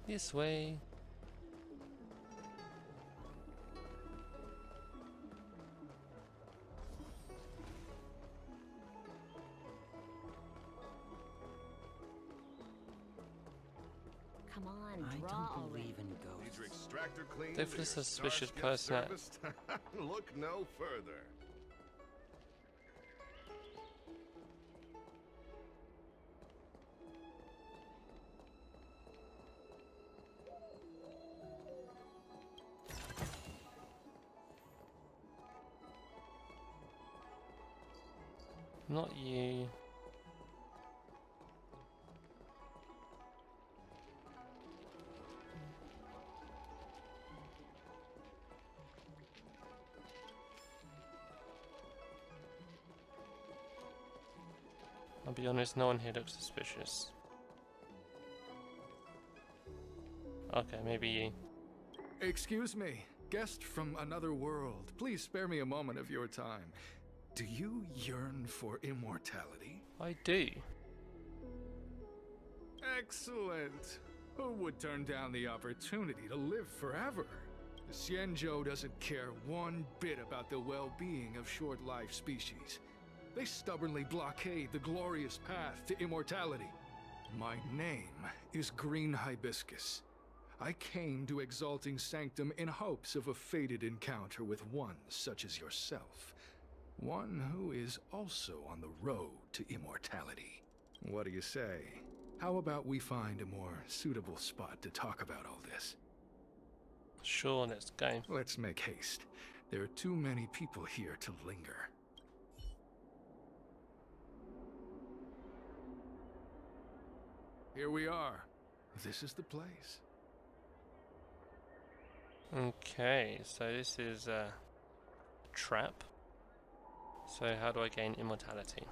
This way. Come on, I draw don't already. believe in Need ghosts. your extractor cleaned? Definitely Your suspicious Starsky person. serviced? Look no further. Not you. I'll be honest, no one here looks suspicious. Okay, maybe you. Excuse me, guest from another world. Please spare me a moment of your time. Do you yearn for immortality? I do. Excellent. Who would turn down the opportunity to live forever? The Xianzhou doesn't care one bit about the well-being of short-lived species. They stubbornly blockade the glorious path to immortality. My name is Green Hibiscus. I came to Exalting Sanctum in hopes of a fated encounter with one such as yourself. One who is also on the road to immortality. What do you say? How about we find a more suitable spot to talk about all this? Sure, let's go. Let's make haste. There are too many people here to linger. Here we are. This is the place. Okay, so this is a trap. So how do I gain immortality?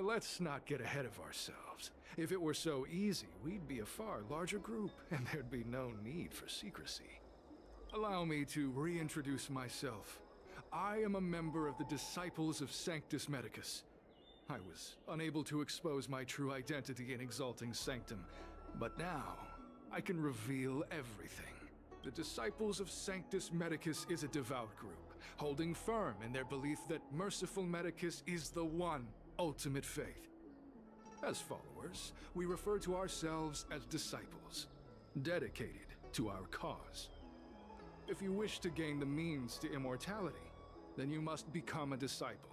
Let's not get ahead of ourselves. If it were so easy, we'd be a far larger group, and there'd be no need for secrecy. Allow me to reintroduce myself. I am a member of the Disciples of Sanctus Medicus. I was unable to expose my true identity in Exalting Sanctum, but now I can reveal everything. The Disciples of Sanctus Medicus is a devout group, holding firm in their belief that Merciful Medicus is the one ultimate faith. As followers, we refer to ourselves as disciples, dedicated to our cause. If you wish to gain the means to immortality, then you must become a disciple.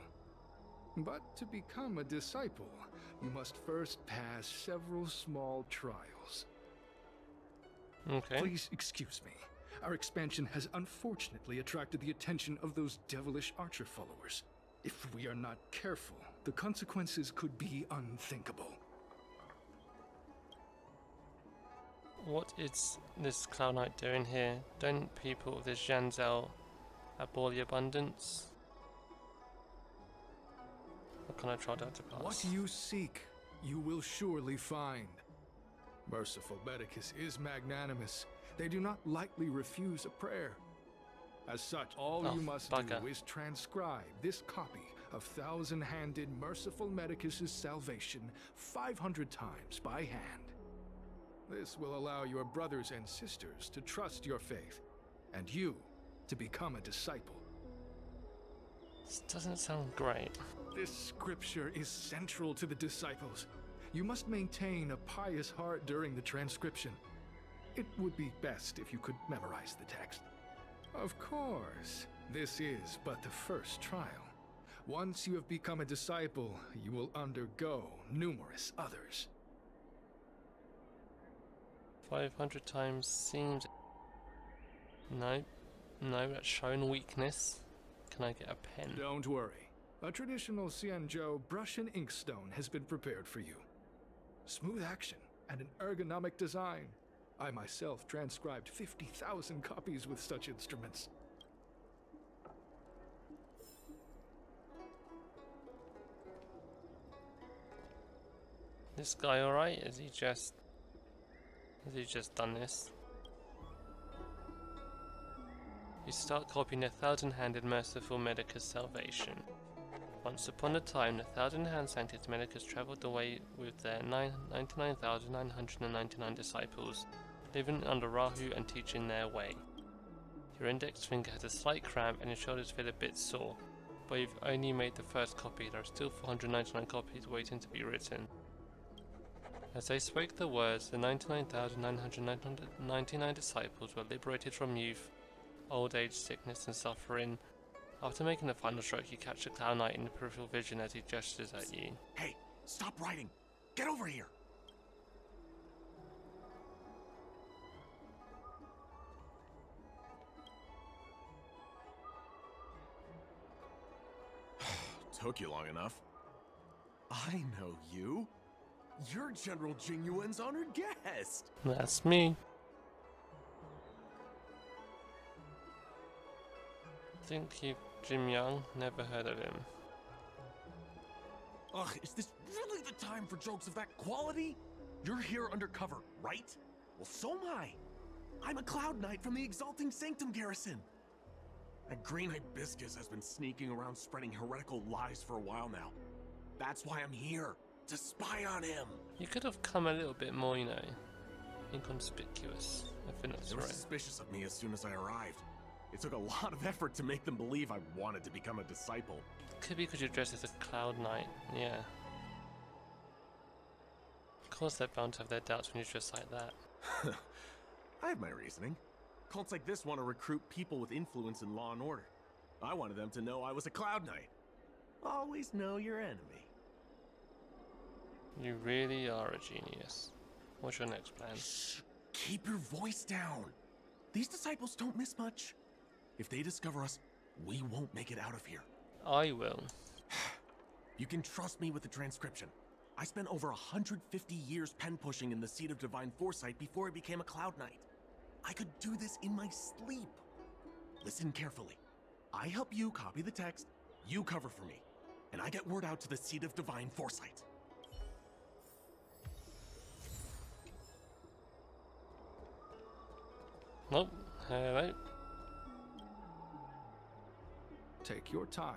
But to become a disciple, you must first pass several small trials. Okay. Please excuse me. Our expansion has unfortunately attracted the attention of those devilish archer followers. If we are not careful, the consequences could be unthinkable. What is this Cloud Knight doing here? Don't people of this Zhanzhou abhor the abundance? What can I try to pass? What you seek, you will surely find. Merciful Medicus is magnanimous. They do not lightly refuse a prayer. As such, all you must do is transcribe this copy of thousand-handed Merciful Medicus's salvation 500 times by hand. This will allow your brothers and sisters to trust your faith, and you to become a disciple. This doesn't sound great. This scripture is central to the disciples. You must maintain a pious heart during the transcription. It would be best if you could memorize the text. Of course, this is but the first trial. Once you have become a disciple, you will undergo numerous others. 500 times seems... No. No, that's shown weakness. Can I get a pen? Don't worry. A traditional Xianzhou brush and ink stone has been prepared for you. Smooth action and an ergonomic design. I myself transcribed 50,000 copies with such instruments. This guy alright? Has he just done this? You start copying the thousand-handed Merciful Medicus salvation. Once upon a time, the thousand-hand Sanctus Medicus travelled the way with their 99,999 disciples living under Rahu and teaching their way. Your index finger has a slight cramp and your shoulders feel a bit sore, but you've only made the first copy. There are still 499 copies waiting to be written. As they spoke the words, the 99,999 disciples were liberated from youth, old age, sickness and suffering. After making the final stroke, you catch the Cloud Knight in the peripheral vision as he gestures at you. Hey, stop writing! Get over here! Took you long enough. I know you. You're General Jingyuan's honored guest. That's me. Think you, Jim Young? Never heard of him. Ugh, is this really the time for jokes of that quality? You're here undercover, right? Well, so am I. I'm a Cloud Knight from the Exalting Sanctum Garrison. That green hibiscus has been sneaking around spreading heretical lies for a while now. That's why I'm here, to spy on him. You could have come a little bit more, you know, inconspicuous. I think that's They were right. suspicious of me as soon as I arrived. It took a lot of effort to make them believe I wanted to become a disciple. Could be because you're dressed as a Cloud Knight, yeah. Of course they're bound to have their doubts when you dress like that. I have my reasoning. Cults like this want to recruit people with influence in law and order. I wanted them to know I was a Cloud Knight. Always know your enemy. You really are a genius. What's your next plan? Shh! Keep your voice down. These disciples don't miss much. If they discover us, we won't make it out of here. I will. You can trust me with the transcription. I spent over 150 years pen pushing in the Seat of Divine Foresight before I became a Cloud Knight. I could do this in my sleep. Listen carefully. I help you copy the text, you cover for me, and I get word out to the Seat of Divine Foresight. Nope. Hello. Take your time,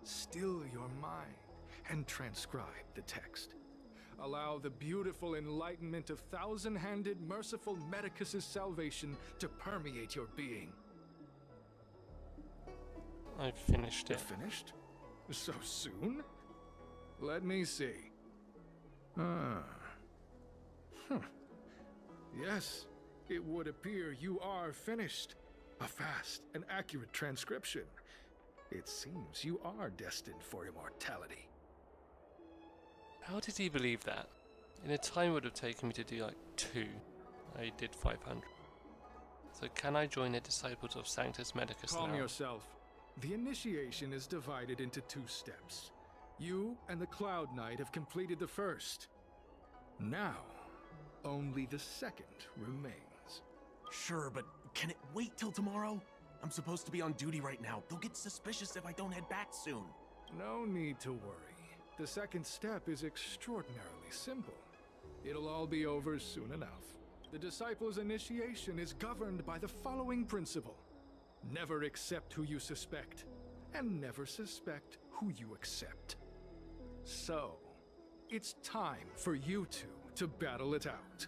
still your mind, and transcribe the text. Allow the beautiful enlightenment of thousand-handed, merciful Medicus's salvation to permeate your being. I've finished You're it. finished? So soon? Let me see. Ah. Yes, it would appear you are finished. A fast and accurate transcription. It seems you are destined for immortality. How did he believe that? In a time it would have taken me to do like 2. I did 500. So can I join the Disciples of Sanctus Medicus Calm now? yourself. The initiation is divided into 2 steps. You and the Cloud Knight have completed the first. Now, only the second remains. Sure, but can it wait till tomorrow? I'm supposed to be on duty right now. They'll get suspicious if I don't head back soon. No need to worry. The second step is extraordinarily simple. It'll all be over soon enough. The disciples' initiation is governed by the following principle. Never accept who you suspect, and never suspect who you accept. So, it's time for you two to battle it out.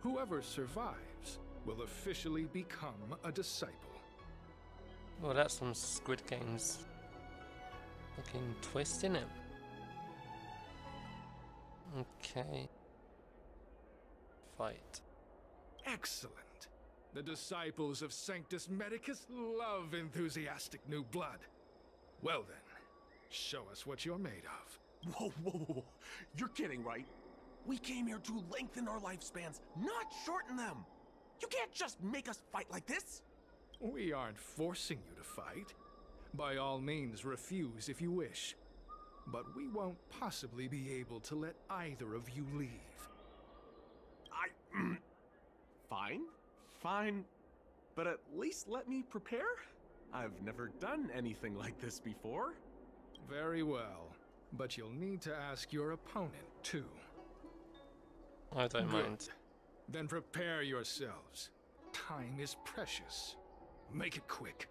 Whoever survives will officially become a disciple. Well, that's some Squid Games looking twist in it. Okay. Fight. Excellent. The disciples of Sanctus Medicus love enthusiastic new blood. Well then, show us what you're made of. Whoa, whoa, whoa, whoa. You're kidding, right? We came here to lengthen our lifespans, not shorten them. You can't just make us fight like this. We aren't forcing you to fight. By all means, refuse if you wish. But we won't possibly be able to let either of you leave. Fine. But at least let me prepare. I've never done anything like this before. Very well. But you'll need to ask your opponent, too. I don't mind. Then prepare yourselves. Time is precious. Make it quick.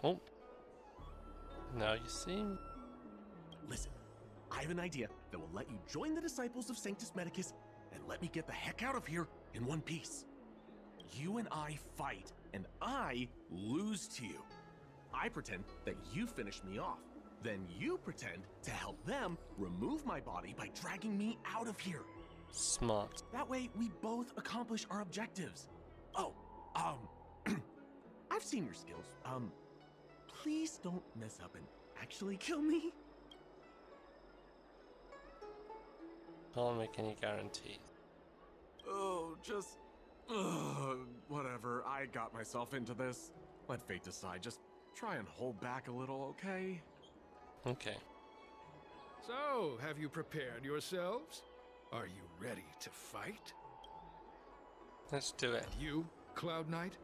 Oh. Now you see. Listen, I have an idea that will let you join the disciples of Sanctus Medicus and let me get the heck out of here in one piece. You and I fight, and I lose to you. I pretend that you finish me off. Then you pretend to help them remove my body by dragging me out of here. Smart. That way, we both accomplish our objectives. Oh, I've seen your skills. Please don't mess up and actually kill me. Can't make any guarantees. Oh, just... whatever. I got myself into this. Let fate decide. Just try and hold back a little, okay? Okay. So, have you prepared yourselves? Are you ready to fight? Let's do it. And you, Cloud Knight?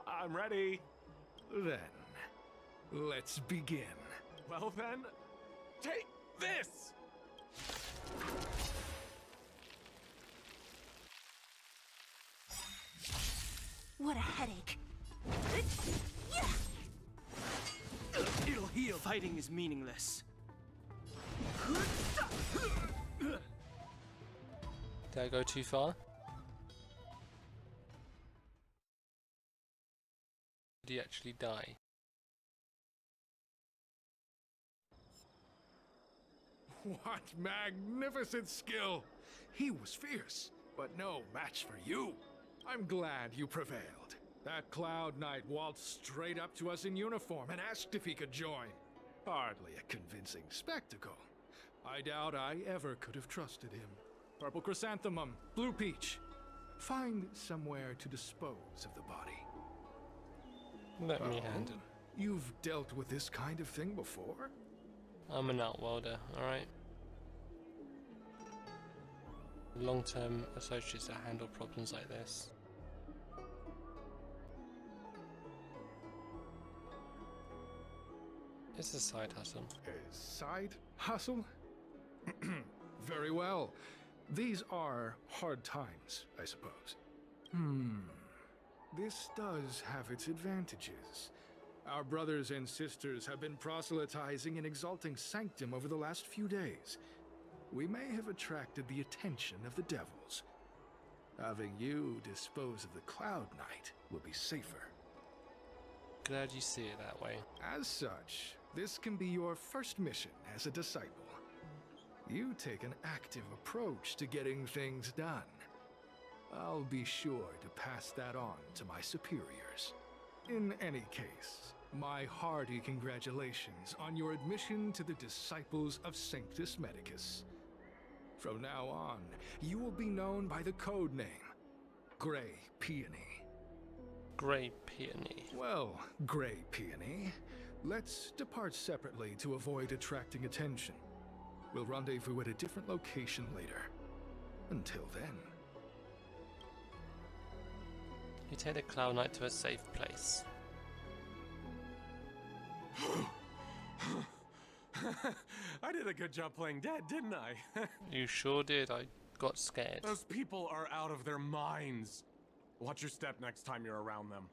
I'm ready. Then, let's begin. Well then, take this! What a headache. It'll heal. Fighting is meaningless. Did I go too far? Did he actually die? What magnificent skill! He was fierce, but no match for you. I'm glad you prevailed. That Cloud Knight waltzed straight up to us in uniform and asked if he could join. Hardly a convincing spectacle. I doubt I ever could have trusted him. Purple chrysanthemum, blue peach. Find somewhere to dispose of the body. Let me handle. You've dealt with this kind of thing before? I'm an outworlder, alright? Long-term associates that handle problems like this. It's a side hustle. A side hustle? Very well. These are hard times, I suppose. This does have its advantages. Our brothers and sisters have been proselytizing and exalting Sanctum over the last few days. We may have attracted the attention of the devils. Having you dispose of the Cloud Knight will be safer. Glad you see it that way. As such, this can be your first mission as a disciple. You take an active approach to getting things done. I'll be sure to pass that on to my superiors. In any case, my hearty congratulations on your admission to the Disciples of Sanctus Medicus. From now on, you will be known by the code name, Grey Peony. Grey Peony. Well, Grey Peony, let's depart separately to avoid attracting attention. We'll rendezvous at a different location later. Until then. You take the Cloud Knight to a safe place. I did a good job playing dead, didn't I? You sure did. I got scared. Those people are out of their minds. Watch your step next time you're around them.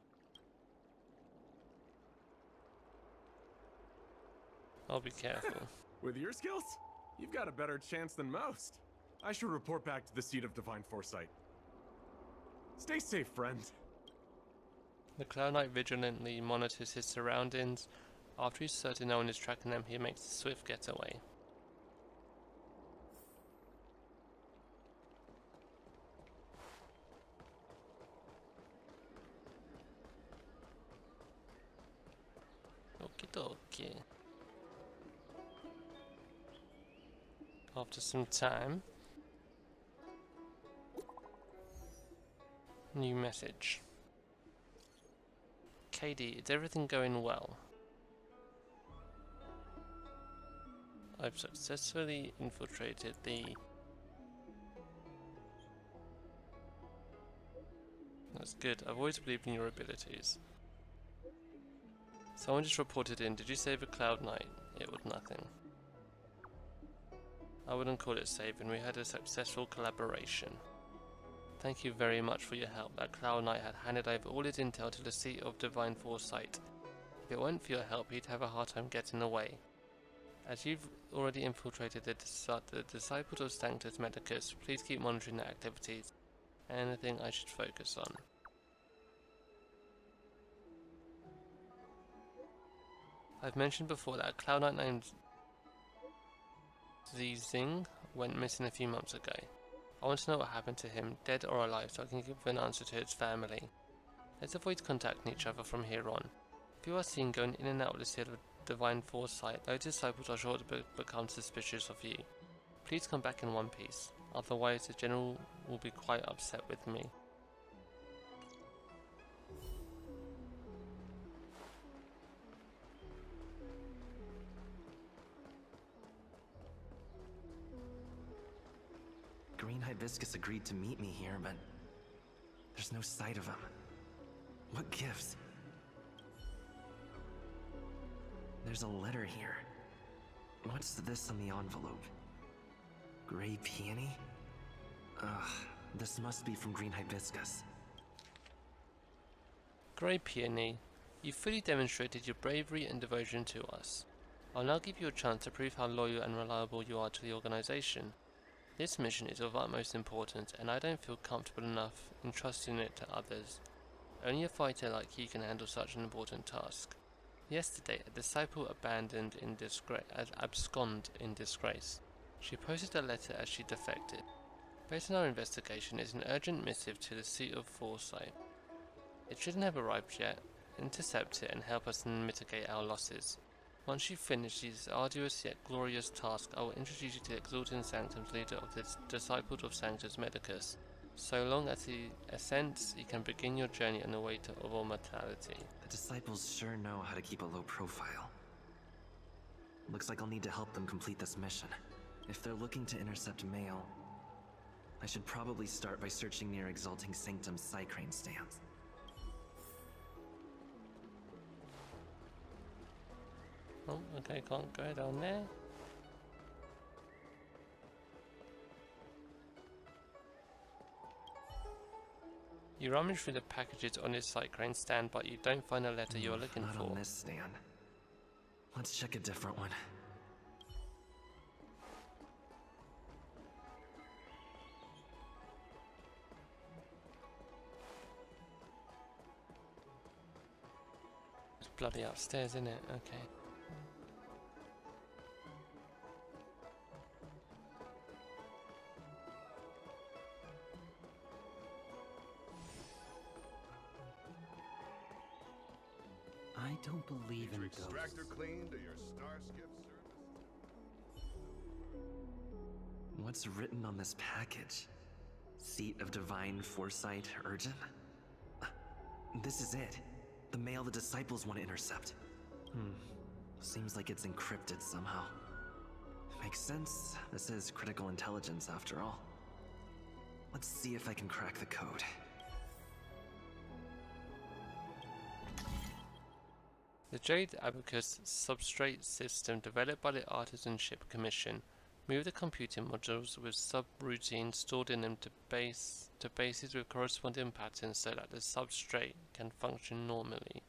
I'll be careful. With your skills, you've got a better chance than most. I should report back to the seat of divine foresight. Stay safe, friend. The Cloud Knight vigilantly monitors his surroundings. After he's certain no one is tracking them, he makes a swift getaway. Okie dokie. After some time, new message. KD, is everything going well? I've successfully infiltrated the... That's good. I've always believed in your abilities. Someone just reported in. Did you save a Cloud Knight? It was nothing. I wouldn't call it saving. We had a successful collaboration. Thank you very much for your help. That Cloud Knight had handed over all his intel to the seat of divine foresight. If it weren't for your help, he'd have a hard time getting away. As you've already infiltrated the Disciples of Sanctus Medicus, please keep monitoring their activities. Anything I should focus on? I've mentioned before that a Cloud Knight named Zing went missing a few months ago. I want to know what happened to him, dead or alive, so I can give an answer to his family. Let's avoid contacting each other from here on. If you are seen going in and out of the Seal of Divine Foresight, those disciples are sure to become suspicious of you. Please come back in one piece, otherwise the General will be quite upset with me. Green Hibiscus agreed to meet me here, but there's no sight of him. What gives? There's a letter here. What's this on the envelope? Gray peony? Ugh, this must be from Green Hibiscus. Grey Peony, you fully demonstrated your bravery and devotion to us. I'll now give you a chance to prove how loyal and reliable you are to the organization. This mission is of utmost importance, and I don't feel comfortable enough entrusting it to others. Only a fighter like you can handle such an important task. Yesterday, a disciple absconded in disgrace. She posted a letter as she defected. Based on our investigation, it's an urgent missive to the seat of Foresight. It shouldn't have arrived yet. Intercept it and help us mitigate our losses. Once you finish this arduous yet glorious task, I will introduce you to the Exalted Sanctum's leader of the Disciples of Sanctus Medicus. So long as he assents, you can begin your journey on the way to immortality. The disciples sure know how to keep a low profile. Looks like I'll need to help them complete this mission. If they're looking to intercept mail, I should probably start by searching near Exalting Sanctum's Psycrane stands. Oh, okay, can't go down there. You rummage through the packages on his Psycrane stand, but you don't find the letter you're looking Not for. on this stand. Let's check a different one. It's bloody upstairs, isn't it? Okay. I don't believe in Need your extractor ghosts. cleaned or your starskip service? What's written on this package? Seat of Divine Foresight Urgent? This is it. The mail the disciples want to intercept. Seems like it's encrypted somehow. Makes sense. This is critical intelligence after all. Let's see if I can crack the code. The Jade Abacus substrate system developed by the Artisanship Commission. Move the computing modules with subroutines stored in them to bases with corresponding patterns so that the substrate can function normally.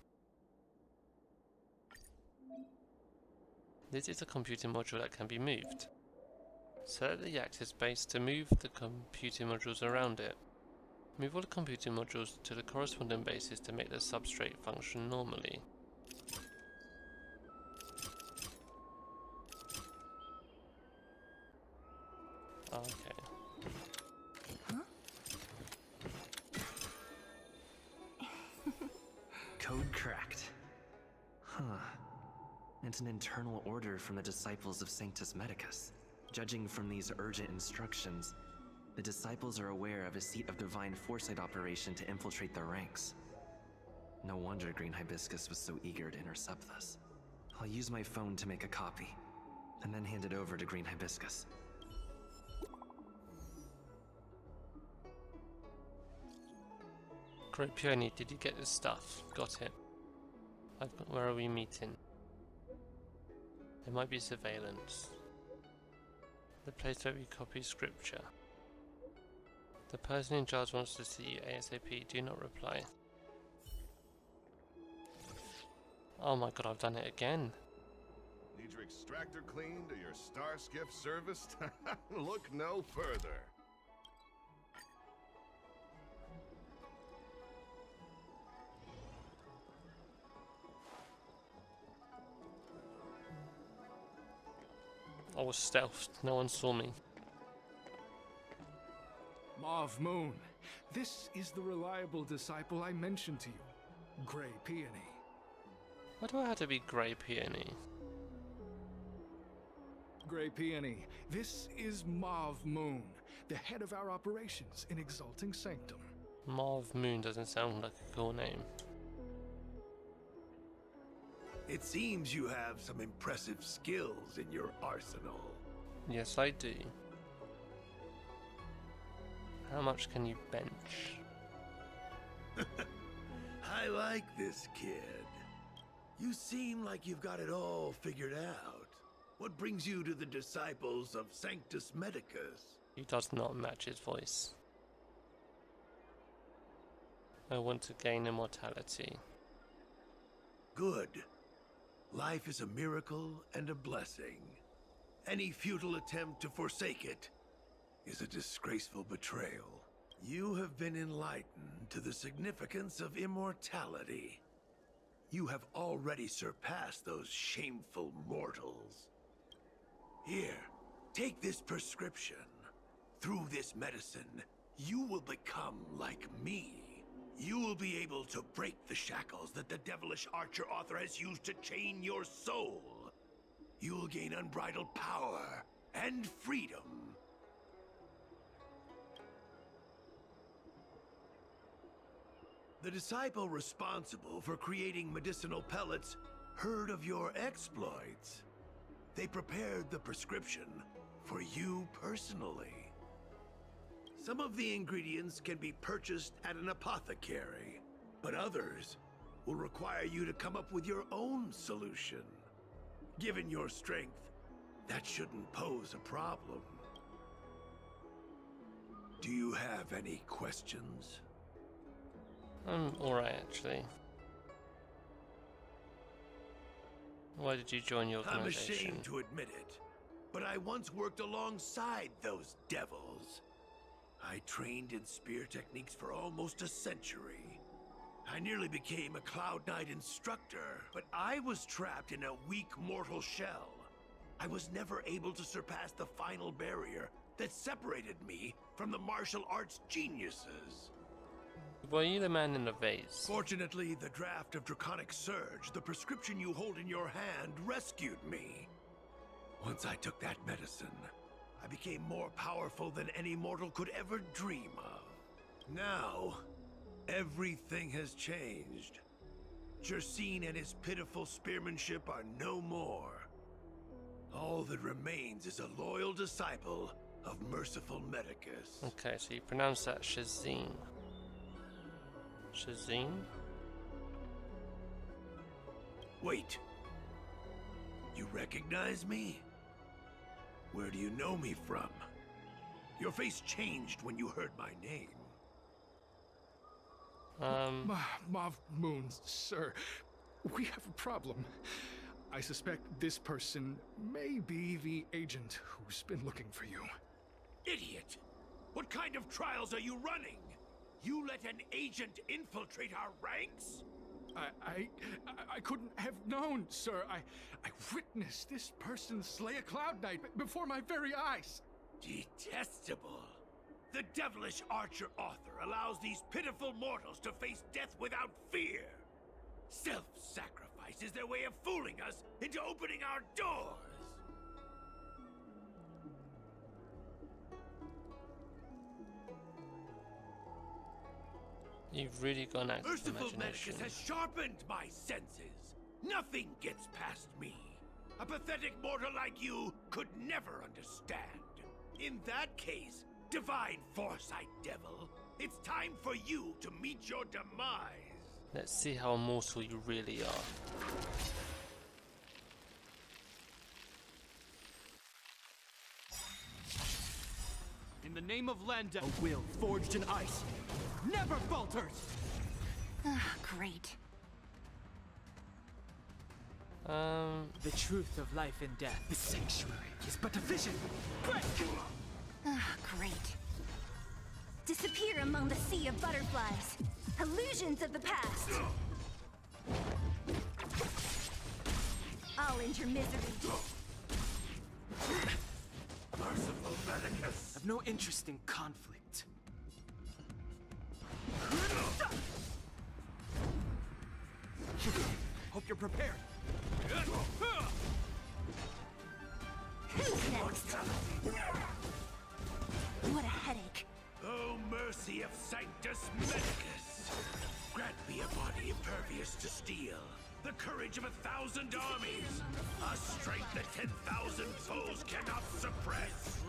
This is a computing module that can be moved. Select the access base to move the computing modules around it. Move all the computing modules to the corresponding bases to make the substrate function normally. Okay. Code cracked. Huh. It's an internal order from the Disciples of Sanctus Medicus. Judging from these urgent instructions, the Disciples are aware of a Seat of Divine Foresight operation to infiltrate their ranks. No wonder Green Hibiscus was so eager to intercept this. I'll use my phone to make a copy, and then hand it over to Green Hibiscus. Great Peony, did you get the stuff? Got it. Where are we meeting? There might be surveillance. The place where we copy scripture. The person in charge wants to see you ASAP. Do not reply. Oh my god, I've done it again. Need Need your extractor cleaned or your star skiff serviced? Look no further. I was stealthed, no one saw me. Mauve Moon, this is the reliable disciple I mentioned to you, Grey Peony. Why do I have to be Grey Peony? Grey Peony, this is Mauve Moon, the head of our operations in Exalting Sanctum. Mauve Moon doesn't sound like a cool name. It seems you have some impressive skills in your arsenal. Yes, I do. How much can you bench? I like this kid. You seem like you've got it all figured out. What brings you to the disciples of Sanctus Medicus? He does not match his voice. I want to gain immortality. Good. Life is a miracle and a blessing. Any futile attempt to forsake it is a disgraceful betrayal. You have been enlightened to the significance of immortality. You have already surpassed those shameful mortals. Here, take this prescription. Through this medicine, you will become like me. You will be able to break the shackles that the devilish archer author has used to chain your soul. You will gain unbridled power and freedom. The disciple responsible for creating medicinal pellets heard of your exploits. They prepared the prescription for you personally. Some of the ingredients can be purchased at an apothecary, but others will require you to come up with your own solution. Given your strength, that shouldn't pose a problem. Do you have any questions? I'm alright, actually. Why did you join your I'm organization? ashamed to admit it, but I once worked alongside those devils. I trained in spear techniques for almost a century. I nearly became a Cloud Knight instructor, but I was trapped in a weak mortal shell. I was never able to surpass the final barrier that separated me from the martial arts geniuses. Were you the man in the vase? Fortunately, the draft of Draconic Surge, the prescription you hold in your hand, rescued me. Once I took that medicine, I became more powerful than any mortal could ever dream of. Now, everything has changed. Jersine and his pitiful spearmanship are no more. All that remains is a loyal disciple of Merciful Medicus. Okay, so you pronounce that Shazine. Shazine? Wait. You recognize me? Where do you know me from? Your face changed when you heard my name. Mauve Moon, sir, we have a problem. I suspect this person may be the agent who's been looking for you. Idiot! What kind of trials are you running? You let an agent infiltrate our ranks? I couldn't have known, sir. I witnessed this person slay a Cloud Knight before my very eyes. Detestable. The devilish archer author allows these pitiful mortals to face death without fear. Self-sacrifice is their way of fooling us into opening our doors. You've really gone out of Merciful imagination. Medicus has sharpened my senses. Nothing gets past me. A pathetic mortal like you could never understand. In that case, Divine Foresight Devil, it's time for you to meet your demise. Let's see how immortal you really are. In the name of Landa, a will forged in ice never falters! Ah, great. The truth of life and death. The sanctuary is but a vision. Break! Ah, great. Disappear among the sea of butterflies. Illusions of the past. I'll end your misery. Merciful Medicus. I've no interest in conflict. Hope you're prepared. Who's next? What a headache. Oh, mercy of Sanctus Medicus! Grant me a body impervious to steel, the courage of 1,000 armies, a strength that 10,000 foes cannot suppress.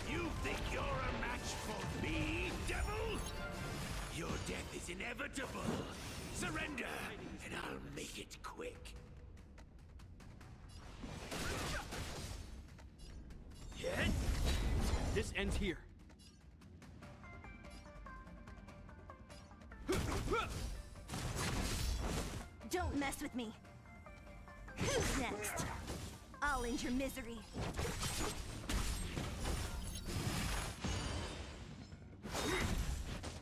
You think you're a match for me, devil? Your death is inevitable. Surrender, and I'll make it quick. This ends here. Don't mess with me. Who's next? I'll end your misery.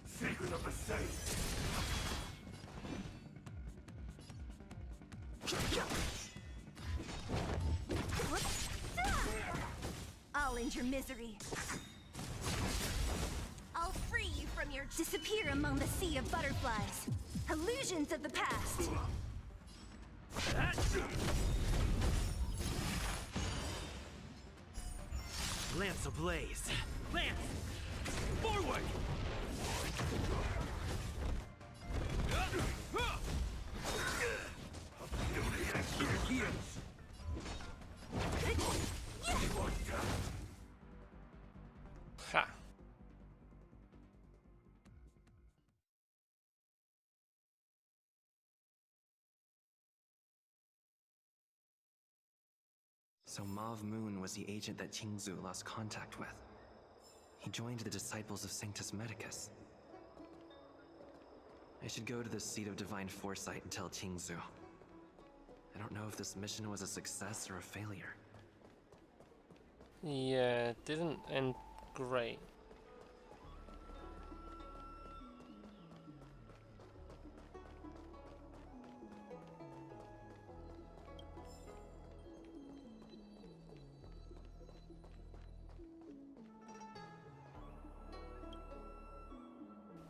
Secret of the saints. I'll end your misery. I'll free you from your disappear among the sea of butterflies. Illusions of the past. Lance ablaze. Lance! Forward! Ha! So Mauve Moon was the agent that Qingzu lost contact with. He joined the Disciples of Sanctus Medicus. I should go to the Seat of Divine Foresight and tell Qingzu. I don't know if this mission was a success or a failure. Yeah, didn't end great.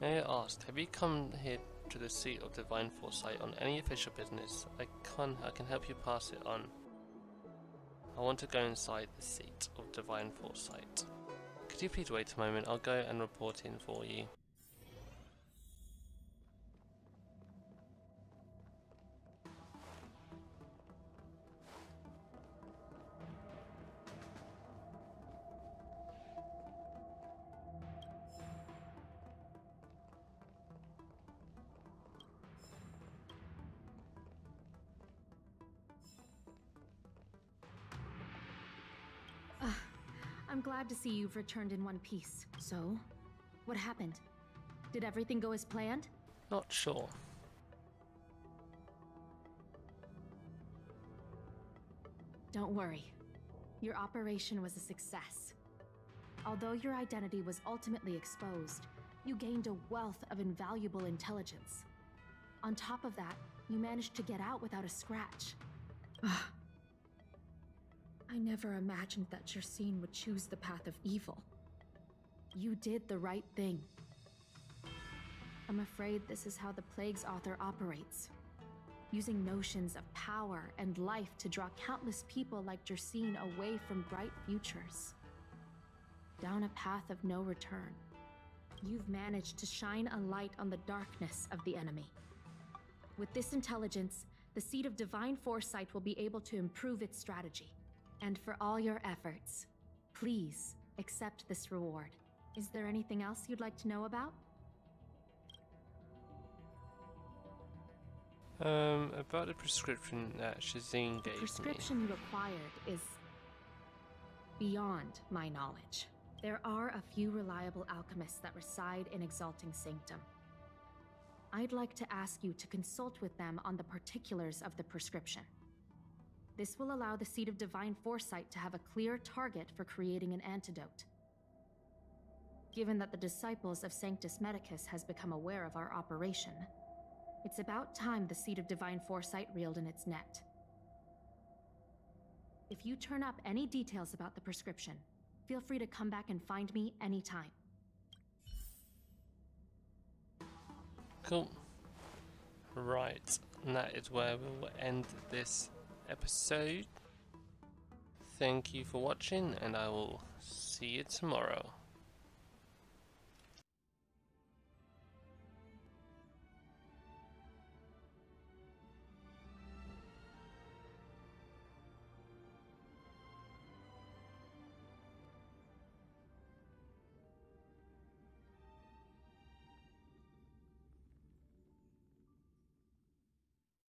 May I ask, have you come here to the Seat of Divine Foresight on any official business? I can help you pass it on. I want to go inside the Seat of Divine Foresight. Could you please wait a moment? I'll go and report in for you. I'm glad to see you've returned in one piece. So, what happened? Did everything go as planned? Not sure. Don't worry. Your operation was a success. Although your identity was ultimately exposed, you gained a wealth of invaluable intelligence. On top of that, you managed to get out without a scratch. I never imagined that Jersine would choose the path of evil. You did the right thing. I'm afraid this is how the Plague's author operates. Using notions of power and life to draw countless people like Jersine away from bright futures. Down a path of no return. You've managed to shine a light on the darkness of the enemy. With this intelligence, the Seat of Divine Foresight will be able to improve its strategy. And for all your efforts, please accept this reward. Is there anything else you'd like to know about? About the prescription that Shazine gave me. The prescription you acquired is beyond my knowledge. There are a few reliable alchemists that reside in Exalting Sanctum. I'd like to ask you to consult with them on the particulars of the prescription. This will allow the Seed of Divine Foresight to have a clear target for creating an antidote. Given that the disciples of Sanctus Medicus has become aware of our operation, it's about time the Seed of Divine Foresight reeled in its net. If you turn up any details about the prescription, feel free to come back and find me anytime. Cool. Right, and that is where we'll end this episode. Thank you for watching, and I will see you tomorrow.